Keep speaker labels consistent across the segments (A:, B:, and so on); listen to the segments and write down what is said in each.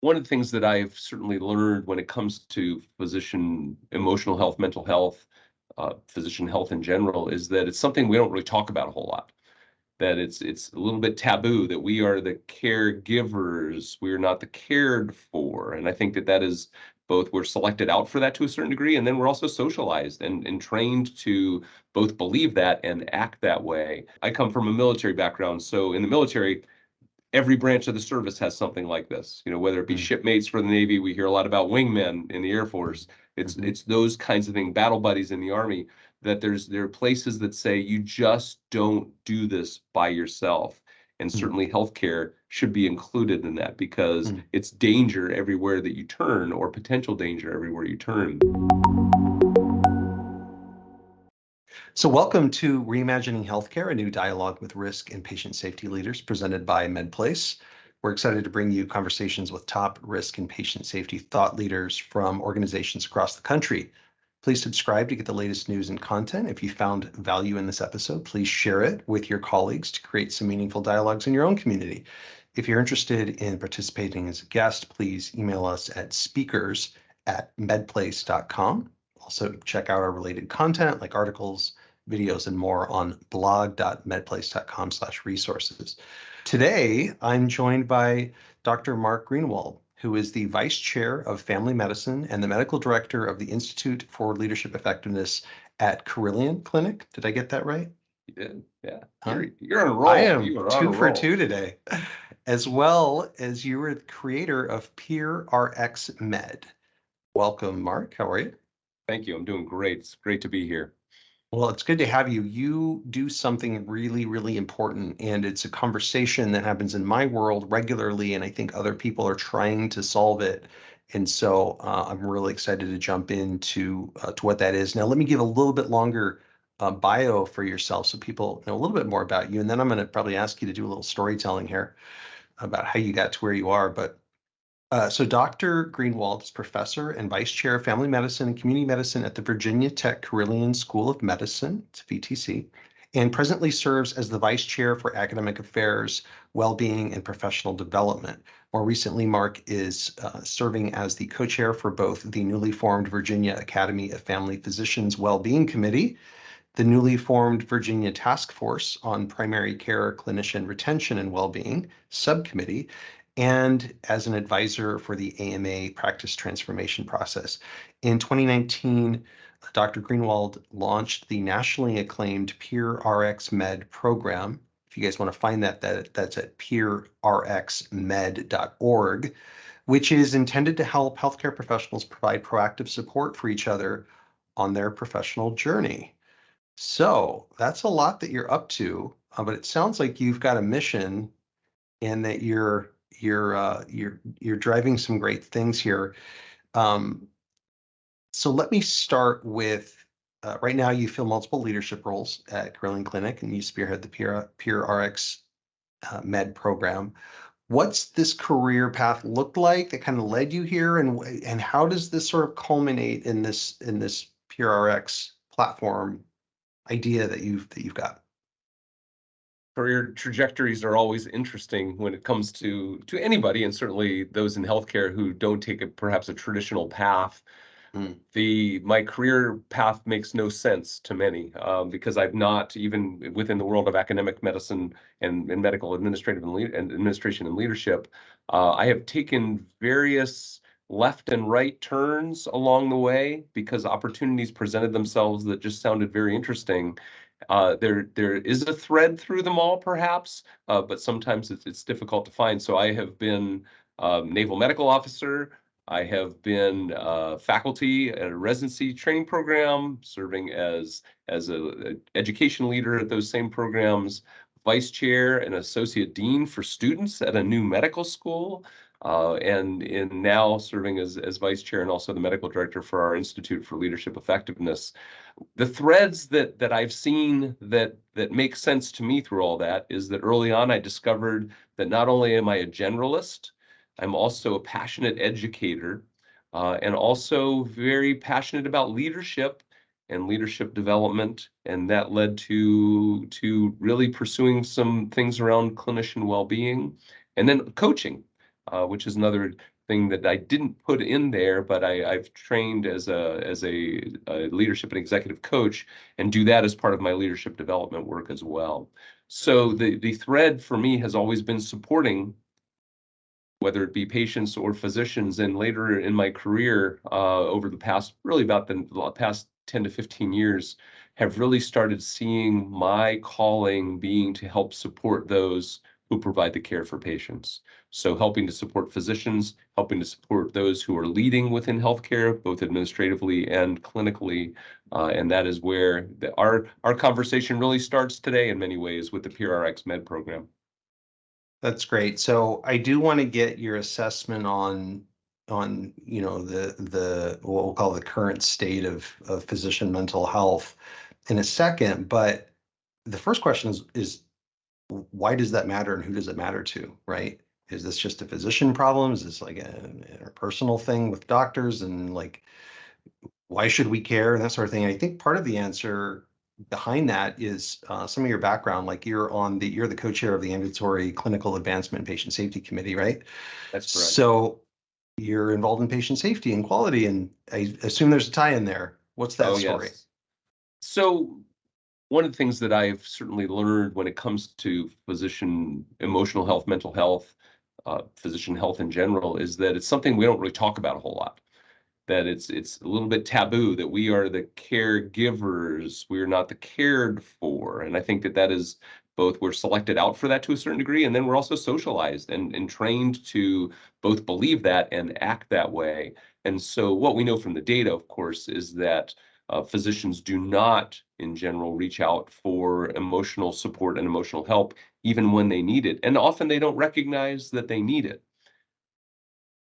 A: One of the things that I've certainly learned when it comes to physician emotional health, mental health, physician health in general, is that it's something we don't really talk about a whole lot. That it's a little bit taboo that we are the caregivers, we're not the cared for. And I think that that is both we're selected out for that to a certain degree, and then we're also socialized and trained to both believe that and act that way. I come from a military background, so in the military, every branch of the service has something like this. Whether it be
B: Mm.
A: shipmates for the Navy, we hear a lot about wingmen in the Air Force. It's those kinds of things, battle buddies in the Army, that there are places that say you just don't do this by yourself. And
B: Mm.
A: certainly healthcare should be included in that because
B: Mm.
A: it's danger everywhere that you turn, or potential danger everywhere you turn.
B: So welcome to Reimagining Healthcare, a new dialogue with risk and patient safety leaders presented by MedPlace. We're excited to bring you conversations with top risk and patient safety thought leaders from organizations across the country. Please subscribe to get the latest news and content. If you found value in this episode, please share it with your colleagues to create some meaningful dialogues in your own community. If you're interested in participating as a guest, please email us at speakers@medplace.com. Also, check out our related content like articles, videos, and more on blog.medplace.com/resources. Today, I'm joined by Dr. Mark Greenawald, who is the Vice Chair of Family Medicine and the Medical Director of the Institute for Leadership Effectiveness at Carilion Clinic. Did I get that right?
A: You did, yeah.
B: Huh?
A: You're on a
B: I
A: roll.
B: am
A: You are on a
B: 2 for 2
A: roll.
B: today, as well as you were the creator of PeerRxMed. Welcome, Mark. How are you?
A: Thank you. I'm doing great. It's great to be here.
B: Well, it's good to have you. You do something really, really important, and it's a conversation that happens in my world regularly, and I think other people are trying to solve it. And so I'm really excited to jump into to what that is. Now, let me give a little bit longer bio for yourself so people know a little bit more about you, and then I'm going to probably ask you to do a little storytelling here about how you got to where you are. But so Dr. Greenawald is professor and vice chair of family medicine and community medicine at the Virginia Tech Carilion School of Medicine, it's VTC, and presently serves as the vice chair for academic affairs, well-being, and professional development. More recently, Mark is serving as the co-chair for both the newly formed Virginia Academy of Family Physicians Well-Being Committee, the newly formed Virginia Task Force on Primary Care Clinician Retention and Wellbeing Subcommittee, and as an advisor for the AMA practice transformation process. In 2019, Dr. Greenawald launched the nationally acclaimed PeerRxMed program. If you guys want to find that's at peerrxmed.org, which is intended to help healthcare professionals provide proactive support for each other on their professional journey. So that's a lot that you're up to, but it sounds like you've got a mission and that you're driving some great things here. Um, so let me start with right now you fill multiple leadership roles at Carilion Clinic and you spearhead the PeerRx Med program. What's this career path look like that kind of led you here, and how does this sort of culminate in this PeerRx platform idea that you've got?
A: Career trajectories are always interesting when it comes to anybody, and certainly those in healthcare who don't take perhaps a traditional path.
B: Mm.
A: My career path makes no sense to many, because I've not, even within the world of academic medicine and medical administrative and administration and leadership, I have taken various left and right turns along the way because opportunities presented themselves that just sounded very interesting. There is a thread through them all, perhaps, but sometimes it's difficult to find. So I have been naval medical officer. I have been faculty at a residency training program, serving as a education leader at those same programs, vice chair and associate dean for students at a new medical school, and in now serving as vice chair and also the medical director for our Institute for Leadership Effectiveness. The threads that I've seen that make sense to me through all that is that early on I discovered that not only am I a generalist, I'm also a passionate educator, and also very passionate about leadership and leadership development, and that led to really pursuing some things around clinician well-being, and then coaching, which is another thing that I didn't put in there, but I've trained as a leadership and executive coach, and do that as part of my leadership development work as well. So the thread for me has always been supporting, whether it be patients or physicians. And later in my career, over the past, really about the past 10 to 15 years, have really started seeing my calling being to help support those who provide the care for patients. So helping to support physicians, helping to support those who are leading within healthcare, both administratively and clinically. And that is where our conversation really starts today in many ways with the PeerRxMed program.
B: That's great. So I do want to get your assessment on the what we'll call the current state of physician mental health in a second. But the first question is why does that matter and who does it matter to, right? Is this just a physician problem? Is this like an interpersonal thing with doctors, and like why should we care and that sort of thing? And I think part of the answer behind that is some of your background. Like you're the co-chair of the Ambulatory Clinical Advancement and Patient Safety Committee, right?
A: That's correct.
B: So you're involved in patient safety and quality, and I assume there's a tie in there. What's that
A: Oh,
B: story?
A: yes. So one of the things that I've certainly learned when it comes to physician emotional health, mental health, physician health in general, is that it's something we don't really talk about a whole lot. That it's a little bit taboo that we are the caregivers, we're not the cared for. And I think that that is both, we're selected out for that to a certain degree, and then we're also socialized and trained to both believe that and act that way. And so what we know from the data, of course, is that physicians do not, in general, reach out for emotional support and emotional help, even when they need it. And often they don't recognize that they need it.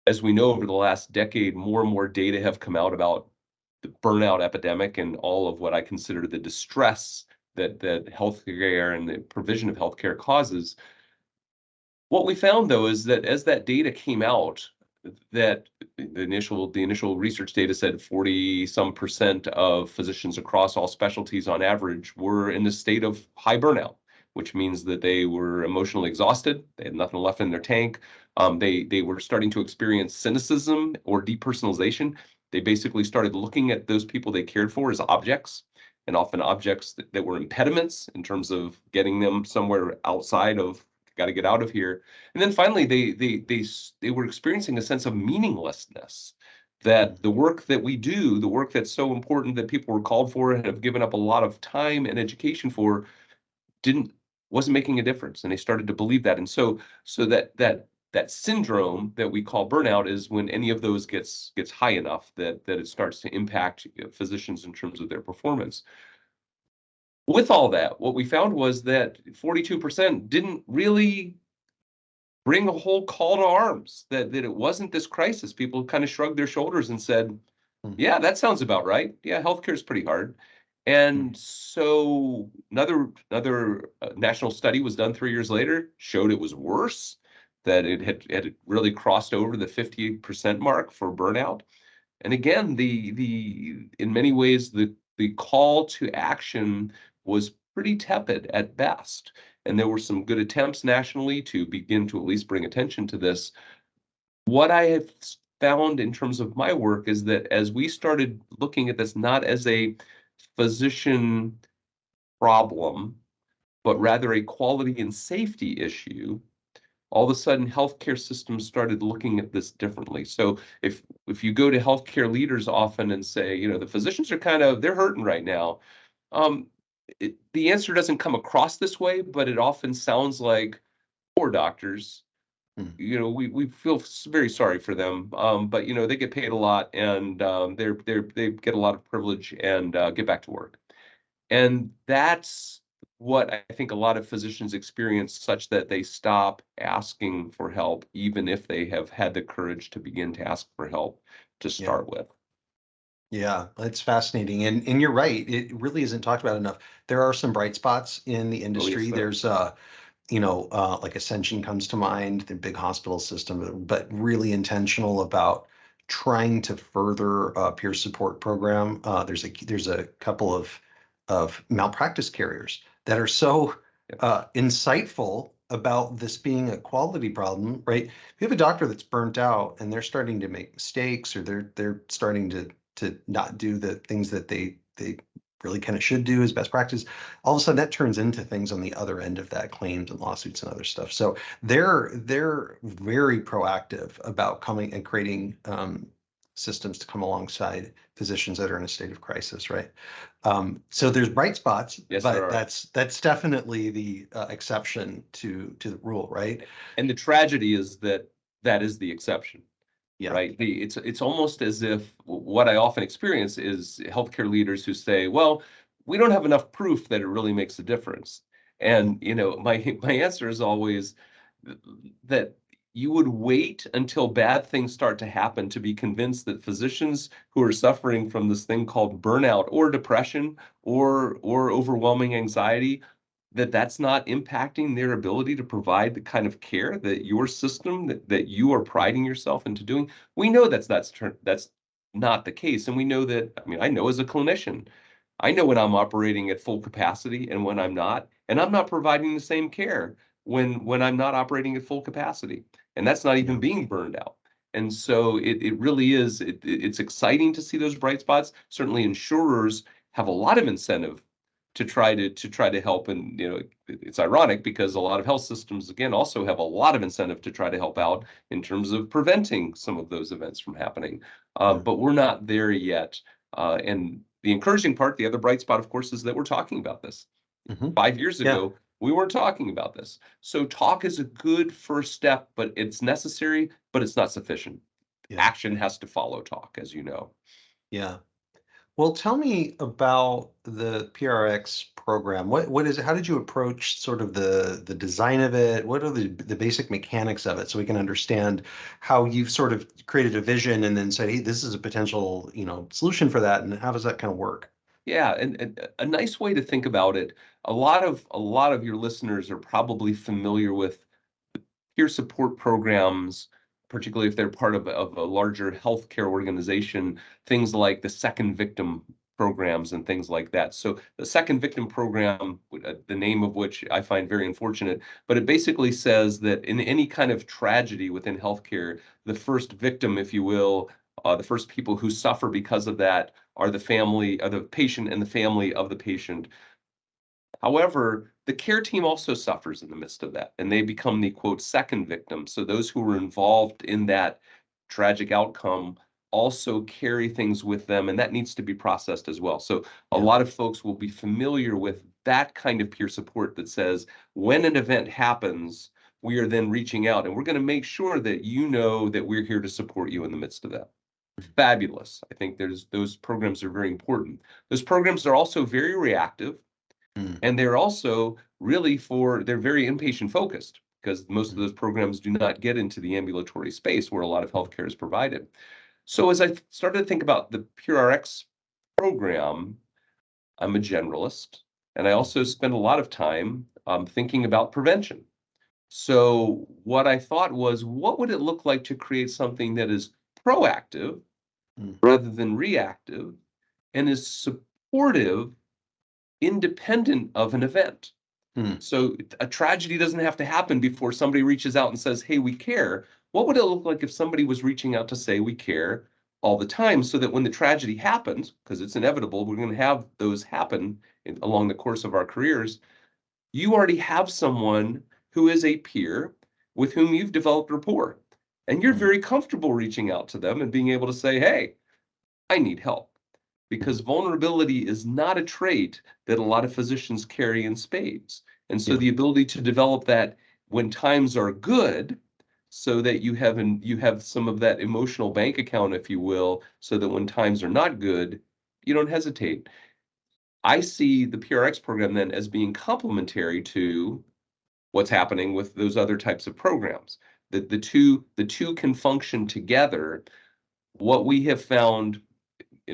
A: As we know, over the last decade, more and more data have come out about the burnout epidemic and all of what I consider the distress that healthcare and the provision of healthcare causes. What we found, though, is that as that data came out, that the initial research data said 40 some percent of physicians across all specialties on average were in a state of high burnout, which means that they were emotionally exhausted, they had nothing left in their tank. They were starting to experience cynicism or depersonalization. They basically started looking at those people they cared for as objects, and often objects that were impediments in terms of getting them somewhere outside of, got to get out of here. And then finally, they were experiencing a sense of meaninglessness. That the work that we do, the work that's so important that people were called for and have given up a lot of time and education for, didn't wasn't making a difference, and they started to believe that. And so that syndrome that we call burnout is when any of those gets high enough that it starts to impact physicians in terms of their performance. With all that, what we found was that 42% didn't really bring a whole call to arms, that it wasn't this crisis. People kind of shrugged their shoulders and said,
B: Mm,
A: yeah, that sounds about right. Yeah, healthcare is pretty hard.
B: mm,
A: And so another national study was done 3 years later, showed it was worse, that it had really crossed over the 50% mark for burnout. And again, the in many ways, the call to action was pretty tepid at best. And there were some good attempts nationally to begin to at least bring attention to this. What I have found in terms of my work is that as we started looking at this not as a physician problem, but rather a quality and safety issue, all of a sudden healthcare systems started looking at this differently. So if you go to healthcare leaders often and say, the physicians are they're hurting right now, um, the answer doesn't come across this way, but it often sounds like poor doctors.
B: mm.
A: We feel very sorry for them, but they get paid a lot, and they get a lot of privilege and get back to work. And that's what I think a lot of physicians experience, such that they stop asking for help, even if they have had the courage to begin to ask for help to
B: Yeah.
A: start with.
B: Yeah, that's fascinating. And you're right. It really isn't talked about enough. There are some bright spots in the
A: Oh, yes,
B: industry.
A: sir.
B: There's like Ascension comes to mind, the big hospital system, but really intentional about trying to further peer support program. There's a couple of malpractice carriers that are so
A: Yep.
B: insightful about this being a quality problem, right? If you have a doctor that's burnt out and they're starting to make mistakes, or they're starting to not do the things that they really kind of should do as best practice, all of a sudden that turns into things on the other end of that, claims and lawsuits and other stuff. So they're very proactive about coming and creating systems to come alongside physicians that are in a state of crisis, right? So there's bright spots,
A: Yes, there
B: but
A: are.
B: that's definitely the exception to the rule, right?
A: And the tragedy is that that is the exception.
B: Yeah,
A: Right? It's almost as if what I often experience is healthcare leaders who say, "Well, we don't have enough proof that it really makes a difference."
B: mm,
A: And my answer is always that you would wait until bad things start to happen to be convinced that physicians who are suffering from this thing called burnout or depression or overwhelming anxiety, that that's not impacting their ability to provide the kind of care that your system that you are priding yourself into doing. We know that's not the case. And we know that, I mean, I know as a clinician, I know when I'm operating at full capacity and when I'm not, and I'm not providing the same care when I'm not operating at full capacity. And that's not even
B: yeah,
A: being burned out. And so it really is, it's exciting to see those bright spots. Certainly insurers have a lot of incentive to try to help. And it's ironic because a lot of health systems again also have a lot of incentive to try to help out in terms of preventing some of those events from happening.
B: yeah.
A: But we're not there yet. And the encouraging part, the other bright spot, of course, is that we're talking about this.
B: Hmm.
A: 5 years
B: Yeah,
A: ago, we weren't talking about this. So talk is a good first step, but it's necessary, but it's not sufficient.
B: yeah,
A: Action has to follow talk, as you know.
B: yeah. Well, tell me about the PRX program. What is it? How did you approach sort of the design of it? What are the basic mechanics of it, so we can understand how you've sort of created a vision and then said, hey, this is a potential, solution for that, and how does that kind of work?
A: Yeah, and a nice way to think about it, a lot of your listeners are probably familiar with peer support programs, particularly if they're part of a larger healthcare organization, things like the second victim programs and things like that. So the second victim program, the name of which I find very unfortunate, but it basically says that in any kind of tragedy within healthcare, the first victim, if you will, the first people who suffer because of that are the patient and the family of the patient. However, the care team also suffers in the midst of that, and they become the quote second victim. So those who were involved in that tragic outcome also carry things with them, and that needs to be processed as well. So a
B: Yeah.
A: lot of folks will be familiar with that kind of peer support that says when an event happens, we are then reaching out and we're going to make sure that you know that we're here to support you in the midst of that. Fabulous. I think there's those programs are very important. Those programs are also very reactive.
B: Mm,
A: And they're also really they're very inpatient focused because most of
B: mm,
A: those programs do not get into the ambulatory space where a lot of healthcare is provided. So as I started to think about the PureRx program, I'm a generalist, and I also
B: mhm,
A: spend a lot of time thinking about prevention. So what I thought was, what would it look like to create something that is proactive
B: mm,
A: rather than reactive and is supportive independent of an event?
B: mm,
A: So a tragedy doesn't have to happen before somebody reaches out and says, "Hey, we care." What would it look like if somebody was reaching out to say we care all the time so that when the tragedy happens, because it's inevitable, we're going to have those happen along the course of our careers, you already have someone who is a peer with whom you've developed rapport. And you're
B: mm,
A: very comfortable reaching out to them and being able to say, "Hey, I need help." Because
B: mhm.
A: vulnerability is not a trait that a lot of physicians carry in spades. And so
B: Yeah.
A: the ability to develop that when times are good, so that you have some of that emotional bank account, if you will, so that when times are not good, you don't hesitate. I see the PRX program then as being complementary to what's happening with those other types of programs. That the two can function together. What we have found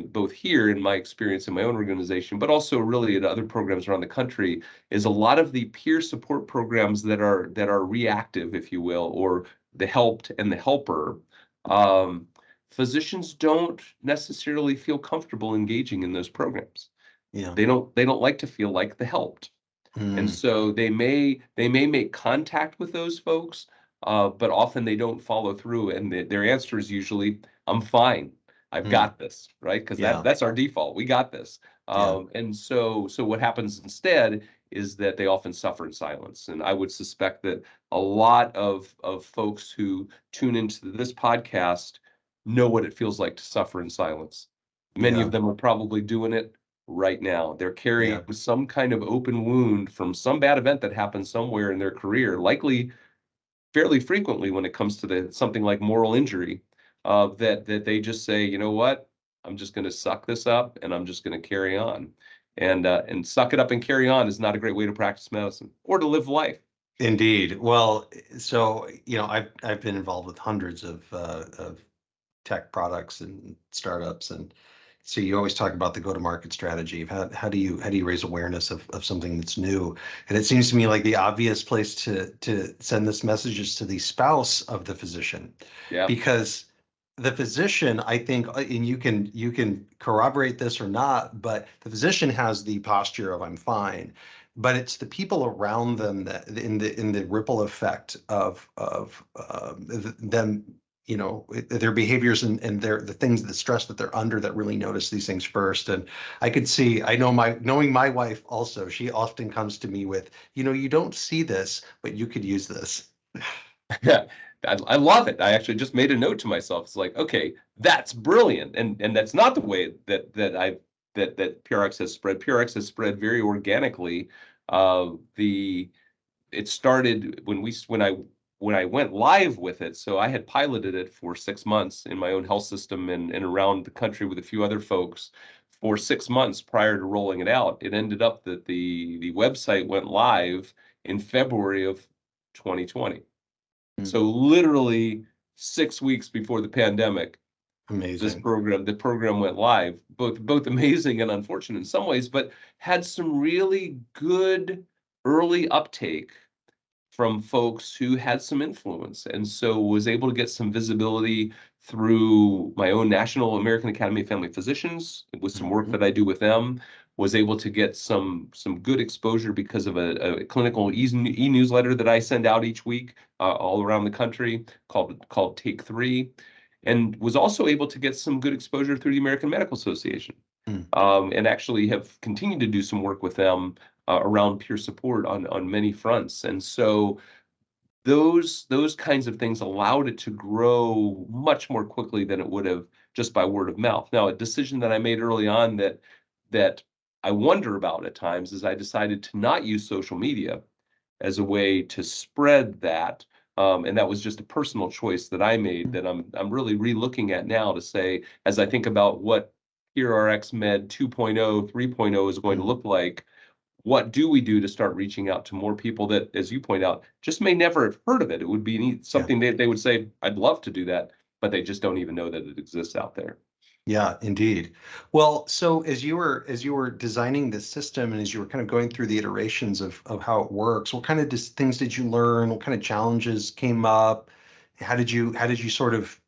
A: both here in my experience in my own organization, but also really at other programs around the country, is a lot of the peer support programs that are reactive, if you will, or the helped and the helper. Um, Physicians don't necessarily feel comfortable engaging in those programs.
B: Yeah.
A: They don't like to feel like the helped. And
B: Mm,
A: so they may make contact with those folks, but often they don't follow through, and their answer is usually, "I'm fine. I've
B: mm,
A: got this," right? Because
B: yeah,
A: that's our default. We got this.
B: yeah,
A: And so what happens instead is that they often suffer in silence. And I would suspect that a lot of folks who tune into this podcast know what it feels like to suffer in silence. Many
B: yeah,
A: of them are probably doing it right now. They're carrying
B: yeah.
A: some kind of open wound from some bad event that happened somewhere in their career, likely fairly frequently when it comes to something like moral injury, that they just say, you know what, I'm just going to suck this up and I'm just going to carry on. And suck it up and carry on is not a great way to practice medicine or to live life.
B: Indeed. Well, so I've been involved with hundreds of tech products and startups, and so you always talk about the go-to-market strategy of how do you raise awareness of something that's new. And it seems to me like the obvious place to send this message is to the spouse of the physician,
A: Yeah.
B: because the physician, I think, and you can corroborate this or not, but the physician has the posture of "I'm fine," but it's the people around them that in the ripple effect of them, their behaviors and the things, the stress that they're under, that really notice these things first. And I know, knowing my wife also, she often comes to me with, you don't see this, but you could use this.
A: Yeah, I love it. I actually just made a note to myself. It's like, okay, that's brilliant, and that's not the way that PRX has spread. PRX has spread very organically. The It started when I went live with it. So I had piloted it for 6 months in my own health system and around the country with a few other folks for 6 months prior to rolling it out. It ended up that the website went live in February of 2020.
B: Mm,
A: So literally 6 weeks before the pandemic,
B: amazing.
A: the program went live. Both amazing and unfortunate in some ways, but had some really good early uptake from folks who had some influence, and so was able to get some visibility through my own National American Academy of Family Physicians with some work
B: Mhm,
A: that I do with them. Was able to get some good exposure because of a clinical e-newsletter that I send out each week, all around the country, called Take Three, and was also able to get some good exposure through the American Medical Association,
B: mm,
A: and actually have continued to do some work with them around peer support on many fronts. And so those kinds of things allowed it to grow much more quickly than it would have just by word of mouth. Now, a decision that I made early on that I wonder about at times is I decided to not use social media as a way to spread that. And that was just a personal choice that I made
B: mm,
A: that I'm really re-looking at now to say, as I think about what PeerRxMed 2.0, 3.0 is going to
B: mm.
A: look like, what do we do to start reaching out to more people that, as you point out, just may never have heard of it? It would be
B: Yeah.
A: something that they would say, I'd love to do that, but they just don't even know that it exists out there.
B: Yeah, indeed. Well, so as you were designing this system and as you were kind of going through the iterations of how it works, what kind of things did you learn? What kind of challenges came up? How did you sort of,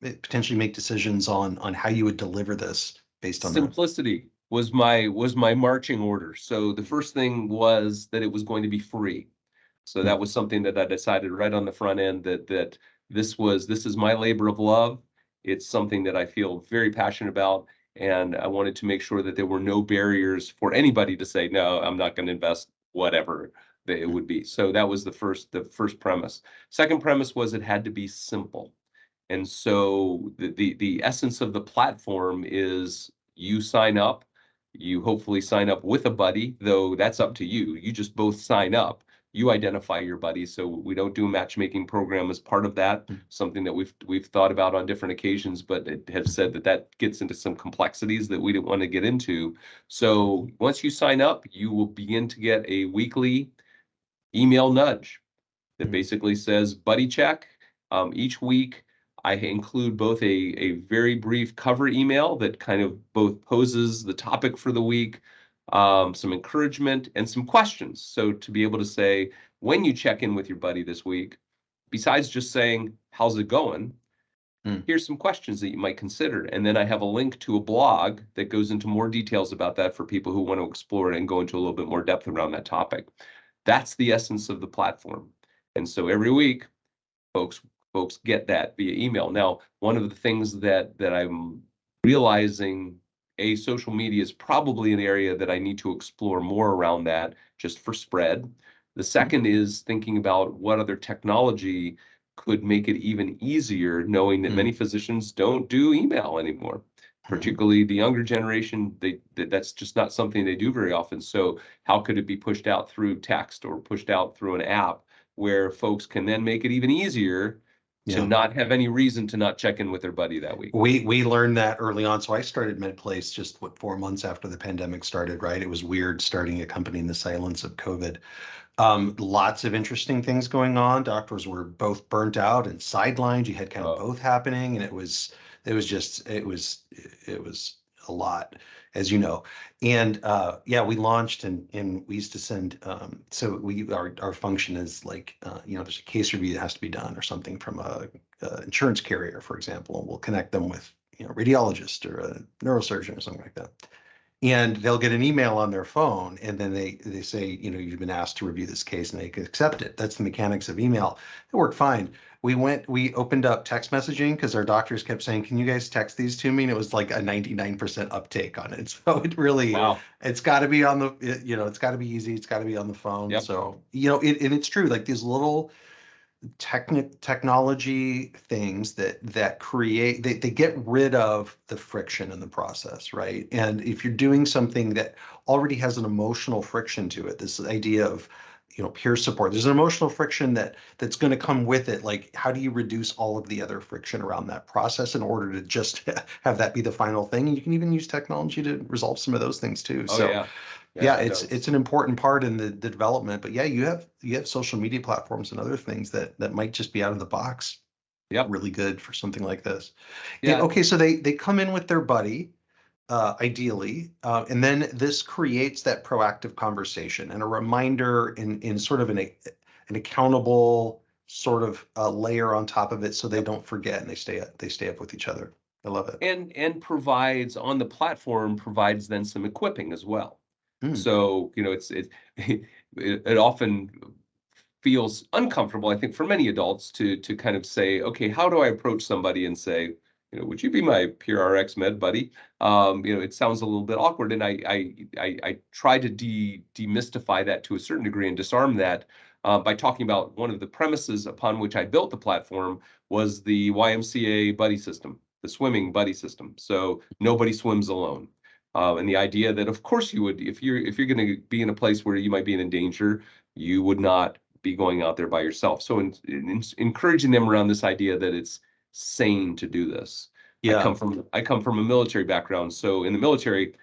B: potentially make decisions on how you would deliver this based on that?
A: Simplicity was my marching order. So the first thing was that it was going to be free. So
B: Mm,
A: that was something that I decided right on the front end, that this is my labor of love. It's something that I feel very passionate about, and I wanted to make sure that there were no barriers for anybody to say, no, I'm not going to invest whatever that it
B: mm,
A: would be. So that was the first premise. Second premise was it had to be simple. And so the essence of the platform is you sign up, you hopefully sign up with a buddy, though that's up to you. You just both sign up. You identify your buddy. So we don't do a matchmaking program as part of that,
B: mm,
A: something that we've thought about on different occasions, but it have said that gets into some complexities that we didn't want to get into. So
B: mhm,
A: once you sign up, you will begin to get a weekly email nudge that
B: mm,
A: basically says buddy check. Each week, I include both a very brief cover email that kind of both poses the topic for the week, some encouragement, and some questions. So to be able to say, when you check in with your buddy this week, besides just saying, how's it going?
B: Mm.
A: Here's some questions that you might consider. And then I have a link to a blog that goes into more details about that for people who want to explore it and go into a little bit more depth around that topic. That's the essence of the platform. And so every week, folks folks get that via email. Now, one of the things that I'm realizing, social media is probably an area that I need to explore more around that just for spread. The
B: Mm.
A: second is thinking about what other technology could make it even easier, knowing that many
B: Mm.
A: physicians don't do email anymore.
B: Mhm.
A: Particularly the younger generation, that's just not something they do very often. So how could it be pushed out through text or pushed out through an app where folks can then make it even easier to
B: Yeah.
A: not have any reason to not check in with their buddy that week?
B: We learned that early on. So I started MedPlace just 4 months after the pandemic started, right? It was weird starting a company in the silence of COVID. Lots of interesting things going on. Doctors were both burnt out and sidelined. You had kind of
A: Oh,
B: both happening, and it was a lot, as you know. And yeah, we launched and we used to send. So our function is like there's a case review that has to be done or something from a insurance carrier, for example, and we'll connect them with radiologist or a neurosurgeon or something like that, and they'll get an email on their phone, and then they say, you've been asked to review this case, and they can accept it. That's the mechanics of email. It worked fine. We opened up text messaging because our doctors kept saying, can you guys text these to me? And it was like a 99% uptake on it. So
A: wow.
B: it's got to be on it's got to be easy. It's got to be on the phone.
A: Yep.
B: So, and it's true, like these little technology things that create they get rid of the friction in the process, right? And if you're doing something that already has an emotional friction to it, this idea of peer support, there's an emotional friction that's going to come with it. Like, how do you reduce all of the other friction around that process in order to just have that be the final thing? And you can even use technology to resolve some of those things too.
A: Oh
B: So
A: yeah.
B: yeah,
A: Yeah, it
B: it's
A: does.
B: an important part in the development. But yeah, you have social media platforms and other things that might just be out of the box
A: Yep.
B: really good for something like this. And
A: Yeah.
B: okay, so they come in with their buddy, ideally, and then this creates that proactive conversation and a reminder in sort of an accountable sort of layer on top of it, so they
A: Yep.
B: don't forget and they stay up with each other. I love it.
A: And provides on the platform provides then some equipping as well.
B: Mm.
A: So, it often feels uncomfortable, I think, for many adults to kind of say, okay, how do I approach somebody and say, would you be my PeerRxMed buddy? It sounds a little bit awkward, and I try to demystify that to a certain degree and disarm that by talking about one of the premises upon which I built the platform was the YMCA buddy system, the swimming buddy system. So nobody swims alone. And the idea that, of course, you would, if you're going to be in a place where you might be in danger, you would not be going out there by yourself. So encouraging them around this idea that it's sane to do this.
B: Yeah.
A: I come from a military background, so in the military,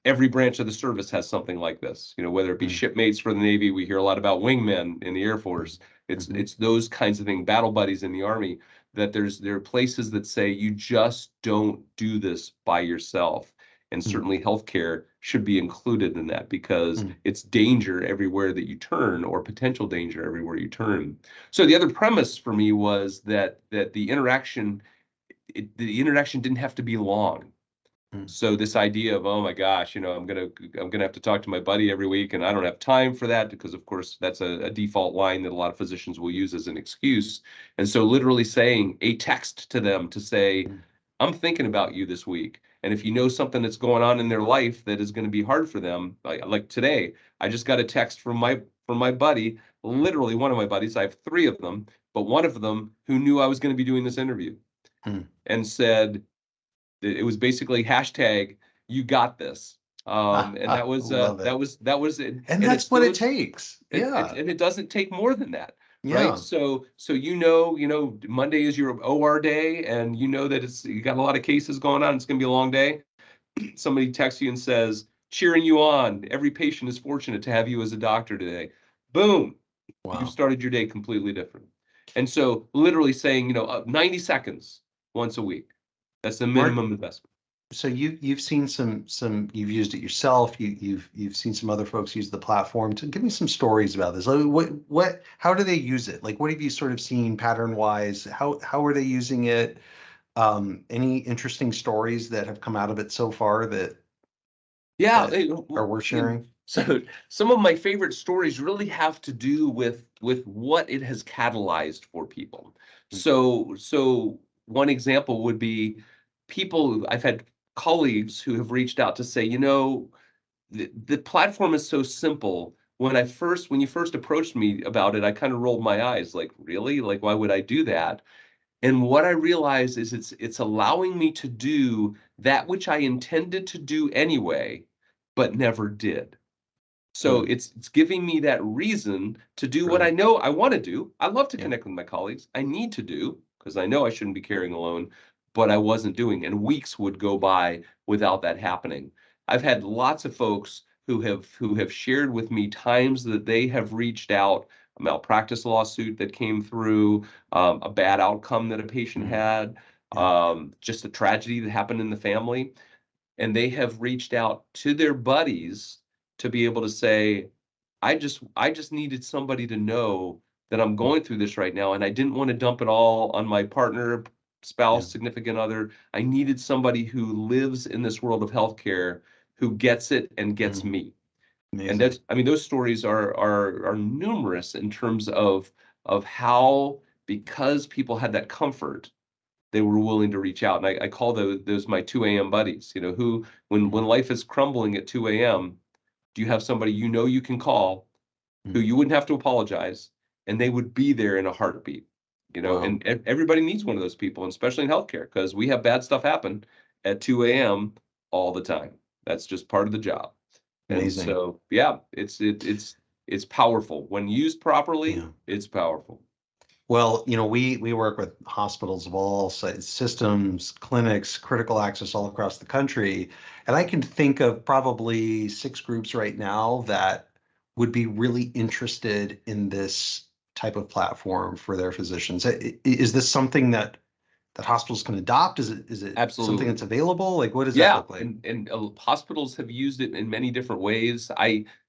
A: every branch of the service has something like this. Whether it be
B: Mm.
A: shipmates for the Navy, we hear a lot about wingmen in the Air Force. It's
B: Mhm.
A: it's those kinds of things, battle buddies in the Army. That there are places that say you just don't do this by yourself, and
B: Mm.
A: certainly healthcare should be included in that because
B: Mm.
A: it's danger everywhere that you turn, or potential danger everywhere you turn. So the other premise for me was that the interaction didn't have to be long.
B: Mm.
A: So this idea of, oh my gosh, I'm gonna have to talk to my buddy every week, and I don't have time for that because, of course, that's a default line that a lot of physicians will use as an excuse. And so literally saying a text to them to say,
B: Mm.
A: I'm thinking about you this week. And if you know something that's going on in their life that is going to be hard for them, like today, I just got a text from my buddy, literally one of my buddies. I have three of them, but one of them who knew I was going to be doing this interview
B: Mm.
A: and said, it was basically hashtag you got this. And that was
B: Love it.
A: that was it.
B: And
A: And
B: that's
A: it's
B: what it
A: those
B: takes. Yeah.
A: and it doesn't take more than that, right?
B: Yeah.
A: So Monday is your OR day, and you know that you got a lot of cases going on. It's going to be a long day. Somebody texts you and says, cheering you on. Every patient is fortunate to have you as a doctor today. Boom, you've
B: Wow.
A: started your day completely different. And so literally saying, 90 seconds once a week. That's the
B: Mark,
A: minimum investment.
B: so you've seen you've used it yourself. You've seen some other folks use the platform. To give me some stories about this. Like, how do they use it? Like, what have you sort of seen pattern wise? How are they using it? Any interesting stories that have come out of it so far that
A: Yeah,
B: that are worth sharing?
A: so some of my favorite stories really have to do with what it has catalyzed for people.
B: Mm,
A: So one example would be people I've had colleagues who have reached out to say, the platform is so simple. When you first approached me about it, I kind of rolled my eyes, like, really? Like, why would I do that? And what I realize is it's allowing me to do that which I intended to do anyway, but never did. So
B: mm,
A: it's giving me that reason to do what I
B: right.
A: know I want to do. I love to
B: Yeah.
A: connect with my colleagues. I need to do because I know I shouldn't be carrying alone, but I wasn't doing, and weeks would go by without that happening. I've had lots of folks who have shared with me times that they have reached out, a malpractice lawsuit that came through, a bad outcome that a patient
B: Mm,
A: had,
B: yeah.
A: just a tragedy that happened in the family, and they have reached out to their buddies to be able to say, I just needed somebody to know that I'm going through this right now, and I didn't want to dump it all on my partner,
B: Yeah.
A: spouse, significant other. I needed somebody who lives in this world of healthcare who gets it and gets
B: Mm,
A: me. And
B: amazing.
A: that's, I mean, those stories are numerous in terms of how, because people had that comfort, they were willing to reach out. And I call those my 2 a.m. buddies, who, when
B: Mm,
A: life is crumbling at 2 a.m., do you have somebody you can call who
B: mm.
A: you wouldn't have to apologize, and they would be there in a heartbeat?
B: Wow.
A: And everybody needs one of those people, and especially in healthcare, because we have bad stuff happen at 2 a.m. all the time. That's just part of the job. And
B: Amazing.
A: so, yeah, it's powerful. When used properly,
B: Yeah.
A: it's powerful.
B: Well, we work with hospitals of all systems, clinics, critical access all across the country, and I can think of probably 6 groups right now that would be really interested in this type of platform for their physicians. Is this something that hospitals can adopt? Is it something
A: Absolutely.
B: that's available? Like, what does that
A: Yeah,
B: look like?
A: and hospitals have used it in many different ways.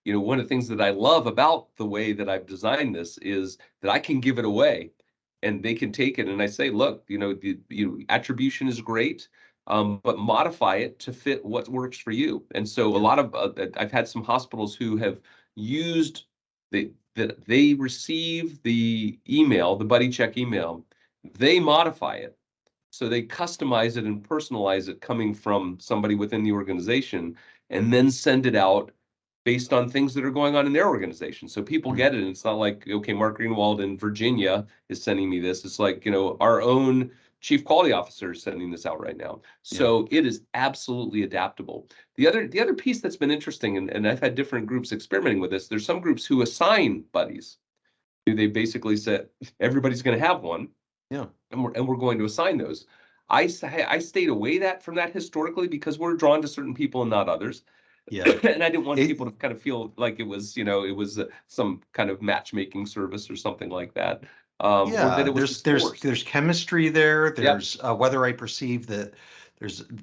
A: One of the things that I love about the way that I've designed this is that I can give it away, and they can take it. And I say, look, attribution is great, but modify it to fit what works for you. And so a
B: Yeah.
A: lot of I've had some hospitals who have used that they receive the email, the buddy check email, they modify it, so they customize it and personalize it coming from somebody within the organization, and then send it out based on things that are going on in their organization. So people
B: Mm,
A: get it. And it's not like, okay, Mark Greenawald in Virginia is sending me this. It's like, our own chief quality officer is sending this out right now.
B: yeah.
A: So it is absolutely adaptable. The other piece that's been interesting, and I've had different groups experimenting with this, there's some groups who assign buddies. They basically said everybody's going to have one,
B: Yeah.
A: and we're going to assign those. I stayed away from that historically because we're drawn to certain people and not others,
B: Yeah.
A: and I didn't want people
B: It,
A: to kind of feel like it was some kind of matchmaking service or something like that, or that
B: Yeah,
A: it was
B: there's there's
A: forced.
B: there's chemistry there.
A: Yep,
B: There's whether I perceive that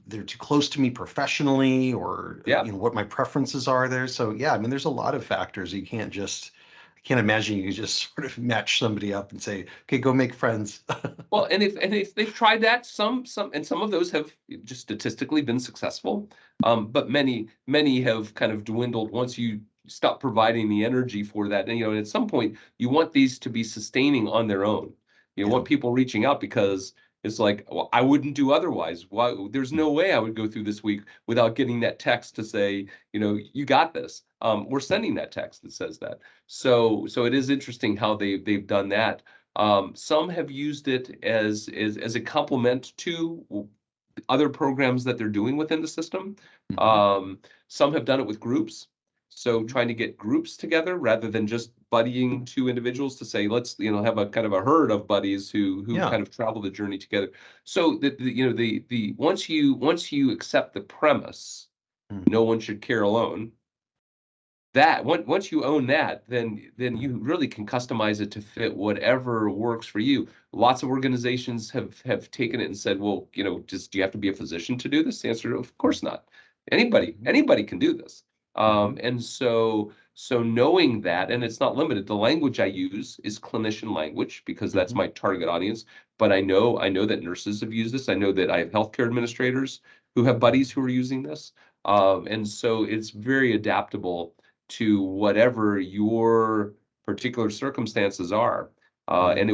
B: they're too close to me professionally, or
A: yeah.
B: what my preferences are there. So yeah, I mean, there's a lot of factors. I can't imagine you can just sort of match somebody up and say, okay, go make friends.
A: Well, and if they've tried that, some of those have just statistically been successful, but many have kind of dwindled once you stop providing the energy for that. And at some point, you want these to be sustaining on their own. You
B: Yeah.
A: want people reaching out because it's like, well, I wouldn't do otherwise. Why? There's
B: Mm,
A: no way I would go through this week without getting that text to say, you got this. We're
B: mm,
A: sending that text that says that. So it is interesting how they've done that. Some have used it as a complement to other programs that they're doing within the system.
B: mhm,
A: Um, some have done it with groups. So
B: mhm.
A: trying to get groups together rather than just buddying two individuals to say, let's, have a kind of a herd of buddies who
B: Yeah.
A: kind of travel the journey together. So the once you accept the premise,
B: Mm,
A: no one should care alone, that once you own that, then
B: mm,
A: you really can customize it to fit whatever works for you. Lots of organizations have taken it and said, well, just do you have to be a physician to do this? The answer, of course not. Anybody
B: mhm.
A: anybody can do this. And so knowing that, and it's not limited, the language I use is clinician language because that's
B: Mhm.
A: my target audience. But I know that nurses have used this. I know that I have healthcare administrators who have buddies who are using this. And so it's very adaptable to whatever your particular circumstances are.
B: Mhm.
A: And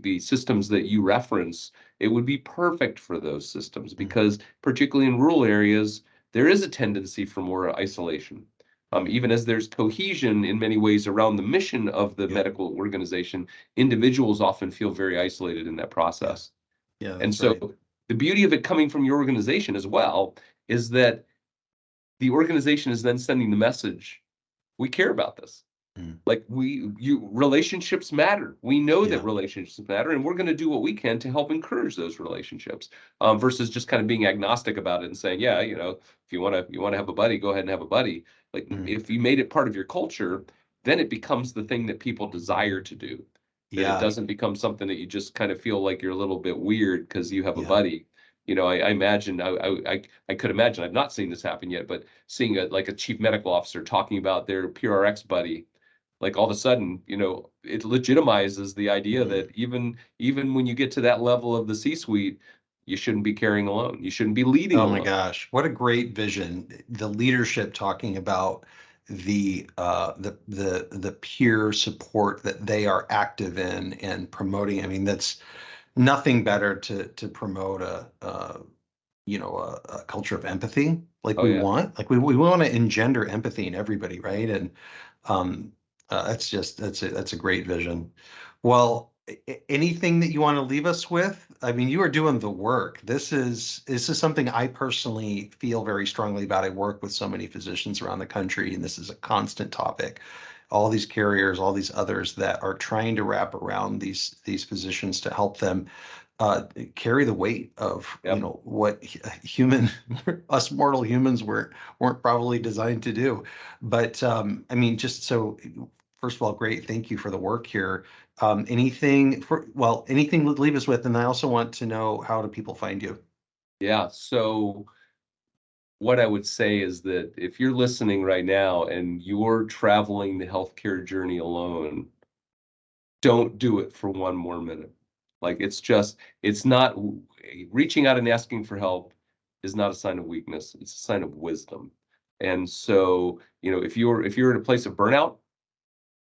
A: the systems that you reference, it would be perfect for those systems
B: Mhm.
A: because particularly in rural areas, there is a tendency for more isolation.
B: Mhm.
A: Even as there's cohesion in many ways around the mission of the
B: Yep.
A: medical organization, individuals often feel very isolated in that
B: Yeah.
A: process.
B: Yeah,
A: And
B: that's
A: so
B: right.
A: the beauty of it coming from your organization as well is that the organization is then sending the message, we care about this.
B: Mhm.
A: Like you relationships matter. We know that
B: Yeah.
A: relationships matter, and we're going to do what we can to help encourage those relationships. Versus just kind of being agnostic about it and saying, yeah, if you want to have a buddy, go ahead and have a buddy. Like
B: Mhm.
A: if you made it part of your culture, then it becomes the thing that people desire to do. That it
B: Yeah.
A: doesn't become something that you just kind of feel like you're a little bit weird because you have a
B: Yeah.
A: buddy. I imagine I could imagine I've not seen this happen yet, but seeing a chief medical officer talking about their PRX buddy, like all of a sudden, it legitimizes the idea
B: Mhm.
A: that even when you get to that level of the C-suite, you shouldn't be carrying alone. You shouldn't be leading
B: Oh my
A: alone.
B: gosh, what a great vision. The leadership talking about the peer support that they are active in and promoting. I mean, that's nothing better to promote a culture of empathy like
A: Oh
B: we
A: yeah.
B: want. Like we want to engender empathy in everybody, right? And um that's a great vision. Well, anything that you want to leave us with? I mean, you are doing the work. This is something I personally feel very strongly about. I work with so many physicians around the country, and this is a constant topic. All these carriers, all these others that are trying to wrap around these physicians to help them uh, carry the weight of
A: Yep.
B: what human us mortal humans weren't probably designed to do. But I mean, just so first of all, great, thank you for the work here. Anything to leave us with, and I also want to know, how do people find you?
A: Yeah. So what I would say is that if you're listening right now and you're traveling the healthcare journey alone, don't do it for one more minute. Like it's not reaching out and asking for help is not a sign of weakness. It's a sign of wisdom. And so, if you're in a place of burnout,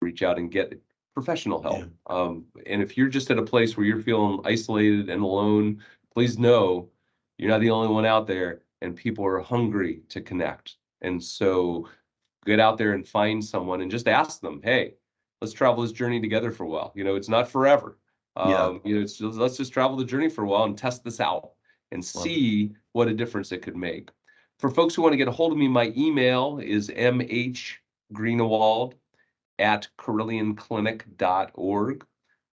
A: reach out and get professional
B: Yeah,
A: help. And if you're just at a place where you're feeling isolated and alone, please know you're not the only one out there, and people are hungry to connect. And so get out there and find someone and just ask them, hey, let's travel this journey together for a while. It's not forever.
B: yeah,
A: Let's just travel the journey for a while and test this out and
B: love it.
A: see what a difference it could make. For folks who want to get a hold of me, my email is mhgreenawald @carilionclinic.org.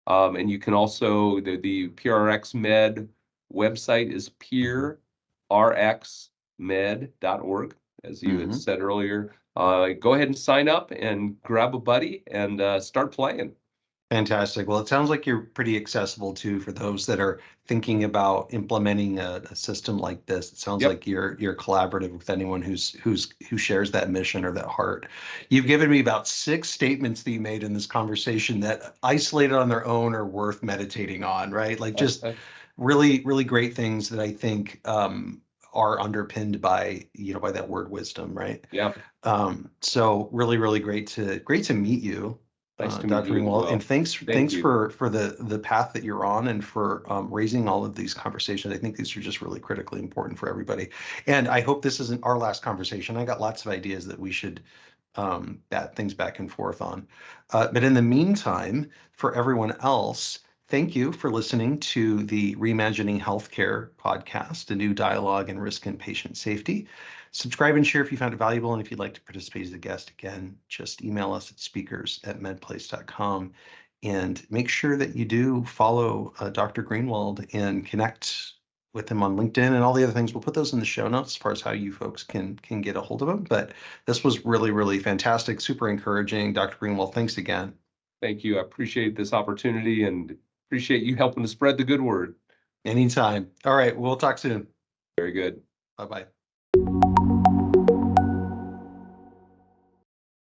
A: And you can also, the PeerRxMed website is
B: Hmm.
A: PeerRxMed.org, as you had
B: Hmm.
A: said earlier. Go ahead and sign up and grab a buddy and start playing.
B: Fantastic. Well, it sounds like you're pretty accessible too for those that are thinking about implementing a system like this. It sounds
A: Yep.
B: like you're collaborative with anyone who shares that mission or that heart. You've given me about six statements that you made in this conversation that isolated on their own are worth meditating on, right? Like just really, really great things that I think are underpinned by that word wisdom, right?
A: Yeah.
B: So really, really great to meet you,
A: Nice to meet
B: Dr.
A: you as
B: Ringwald, and
A: well.
B: thanks
A: Thank
B: thanks
A: you.
B: for the path that you're on and for raising all of these conversations. I think these are just really critically important for everybody. And I hope this isn't our last conversation. I got lots of ideas that we should bat things back and forth on. But in the meantime, for everyone else, thank you for listening to the Reimagining Healthcare podcast, a new dialogue in risk and patient safety. Subscribe and share if you found it valuable. And if you'd like to participate as a guest, again, just email us at speakers@medplace.com. And make sure that you do follow Dr. Greenwald and connect with him on LinkedIn and all the other things. We'll put those in the show notes as far as how you folks can get a hold of him. But this was really, really fantastic, super encouraging. Dr. Greenwald, thanks again.
A: Thank you. I appreciate this opportunity and appreciate you helping to spread the good word.
B: Anytime. All right, we'll talk soon.
A: Very good.
B: Bye bye.